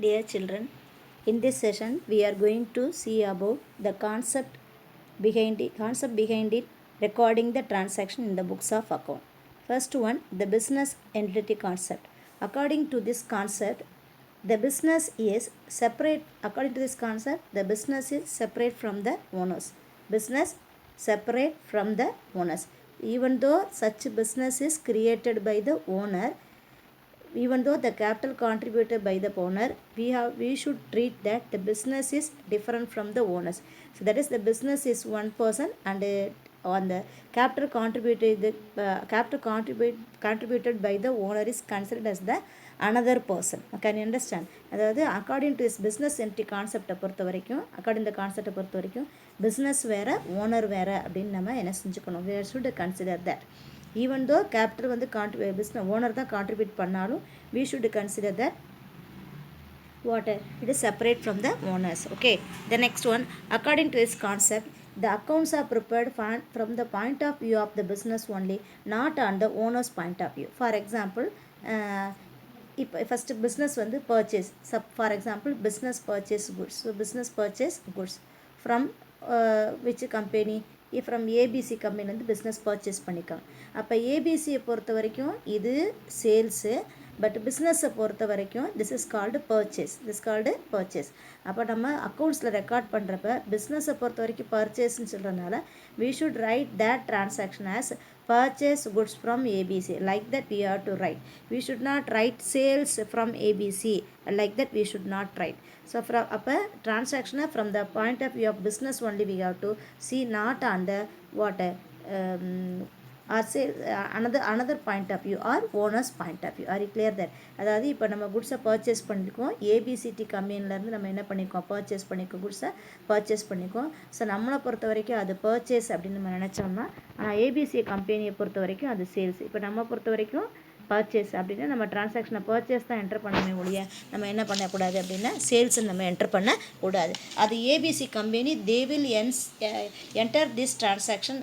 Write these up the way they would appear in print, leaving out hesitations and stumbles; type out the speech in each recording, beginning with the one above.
Dear children, in this session we are going to see about the concept behind it recording the transaction in the books of account. First one, the business entity concept. According to this concept, the business is separate. According to this concept, the business is separate from the owners. Business separate from the owners. Even though such business is created by the owner, even though the capital contributed by the owner, we should treat that the business is different from the owners. So that is, the business is one person, and on the capital contributed by the owner is considered as the another person. Can you understand? அதாவது according to this business entry கான்செப்டை பொறுத்த வரைக்கும், according த கான்செப்டை பொறுத்த வரைக்கும் business வேறு, owner வேறு அப்படின்னு நம்ம என்ன செஞ்சுக்கணும்? we should consider that. Even though capital வந்து business ஓனர் தான் கான்ட்ரிபியூட் பண்ணாலும் we should consider that what it is separate from the owners. Okay, the next one, according to this concept, the accounts are prepared from the point of view of the business only, not on the owner's point of view. For example, இப்போ first business வந்து purchase, for example business purchase goods. So business purchase goods from which company? From ABC company வந்து business purchase பண்ணிக்கலாம். அப்போ ஏபிசியை பொறுத்த வரைக்கும் இது sales, but பிஸ்னஸை பொறுத்த வரைக்கும் திஸ் இஸ் கால்டு பர்ச்சேஸ். அப்போ நம்ம அக்கௌண்ட்ஸில் ரெக்கார்ட் பண்ணுறப்ப பிஸ்னஸை பொறுத்த வரைக்கும் பர்ச்சேஸ்ன்னு சொல்கிறதுனால we should write that transaction as purchase goods from ABC. Like that we have to write. We should not write sales from ABC. Like that we should not write. So from transaction from the point of view of business only we have to see, not on the or say another point of view or owner's point of view. Are you clear that? அதாவது இப்போ நம்ம குட்ஸை purchase பண்ணியிருக்கோம், ABCD கம்பெனிலேருந்து நம்ம என்ன பண்ணியிருக்கோம்? குட்ஸை purchase பண்ணியிருக்கோம். So நம்மளை பொறுத்த வரைக்கும் அது பர்ச்சேஸ் அப்படின்னு நம்ம நினச்சோம்னா, ஆனால் ஏபிசி கம்பெனியை பொறுத்த வரைக்கும் அது சேல்ஸ். இப்போ நம்ம பொறுத்த வரைக்கும் பர்ச்சேஸ் அப்படின்னா நம்ம டிரான்சாக்ஷனை பர்ச்சேஸ் தான் என்டர் பண்ணவே ஒழிய நம்ம என்ன பண்ணக்கூடாது அப்படின்னா சேல்ஸை நம்ம என்டர் பண்ணக்கூடாது. அது ABC company they will enter this transaction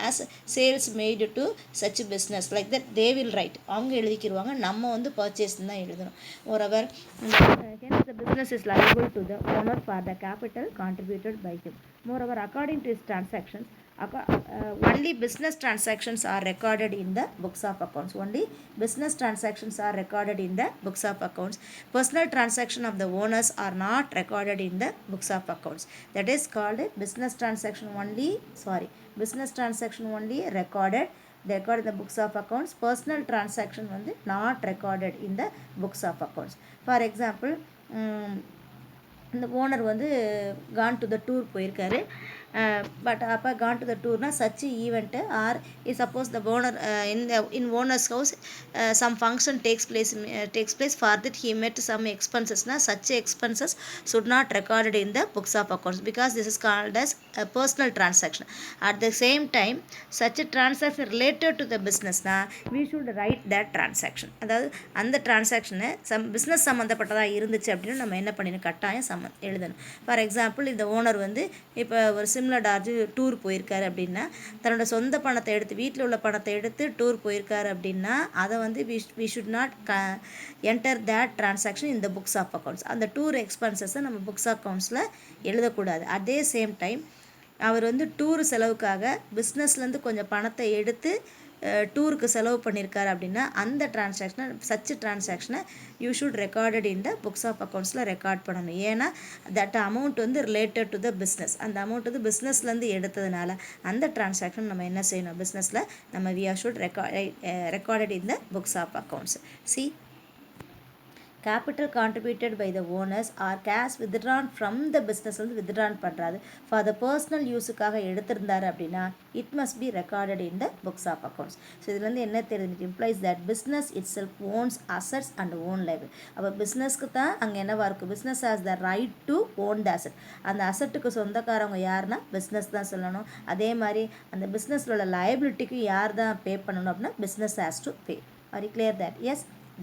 as sales Medu to such business. Like that they will write. அவங்க எழுதிக்கிடுவாங்க, நம்ம வந்து பர்ச்சேஸ் தான் எழுதணும். Moreover hence the business is liable to the owner for the capital contributed by him. Moreover, according to his transactions, only business transactions are recorded in the books of accounts. Only business transactions are recorded in the books of accounts. Personal transaction of the owners are not recorded in the books of accounts. That is called business transaction only. Business transaction only recorded. They recorded in the books of accounts. Personal transaction வந்து not recorded in the books of accounts. For example, இந்த owner வந்து gone to the tour போயிருக்காரு. But அப்போ gone to the டூர்னா such event or suppose the owner in owner's house some function takes place for that he met some எக்ஸ்பென்சஸ்னா such expenses should not recorded in the books of accounts because this is called as personal transaction. At the same time such transaction related to the பிஸ்னஸ்னா we should write that transaction. அதாவது அந்த டிரான்சாக்ஷனை business சம்மந்தப்பட்டதாக இருந்துச்சு அப்படின்னு நம்ம என்ன பண்ணிடணும்? கட்டாயம் எழுதணும். ஃபார் எக்ஸாம்பிள், இந்த ஓனர் வந்து இப்போ ஒரு சிம்லர் டார்ஜ் டூர் போயிருக்காரு அப்படின்னா, தன்னோட சொந்த பணத்தை எடுத்து, வீட்டில் உள்ள பணத்தை எடுத்து டூர் போயிருக்காரு அப்படின்னா அதை வந்து we should not enter that transaction in the books of accounts. அந்த டூர் எக்ஸ்பென்சஸை நம்ம புக்ஸ் அக்கௌண்ட்ஸில் எழுதக்கூடாது. அதே சேம் டைம் அவர் வந்து டூர் செலவுக்காக பிஸ்னஸ்லேருந்து கொஞ்சம் பணத்தை எடுத்து டூருக்கு செலவு பண்ணியிருக்காரு அப்படின்னா அந்த டிரான்சாக்ஷனை you should recorded in the books of அக்கௌண்ட்ஸில் ரெக்கார்ட் பண்ணணும். ஏன்னா தட் அமௌண்ட் வந்து ரிலேட்டட் டு த பிஸ்னஸ். அந்த அமௌண்ட் வந்து பிஸ்னஸ்லேருந்து எடுத்ததுனால அந்த டிரான்சாக்ஷன் நம்ம என்ன செய்யணும்? பிஸ்னஸில் நம்ம we are should recorded in the books of accounts. C, capital contributed by the owners or cash withdrawn from the business வந்து withdrawn பண்ணுறாது ஃபார் த பர்சனல் யூஸுக்காக எடுத்திருந்தாரு அப்படின்னா it must be recorded in the books of accounts. So இதுலேருந்து என்ன தெரியுது? Implies that business itself owns assets and own liable. அப்போ பிஸ்னஸ்க்கு தான் அங்கே என்னவா இருக்குது? Business has the right to own the asset. அந்த அசட்டுக்கு சொந்தக்காரவங்க யாருன்னா பிஸ்னஸ் தான் சொல்லணும். அதே மாதிரி அந்த பிஸ்னஸில் உள்ள லைபிலிட்டிக்கு யார் தான் பே பண்ணணும் அப்படின்னா business has to pay. Are you clear that? S.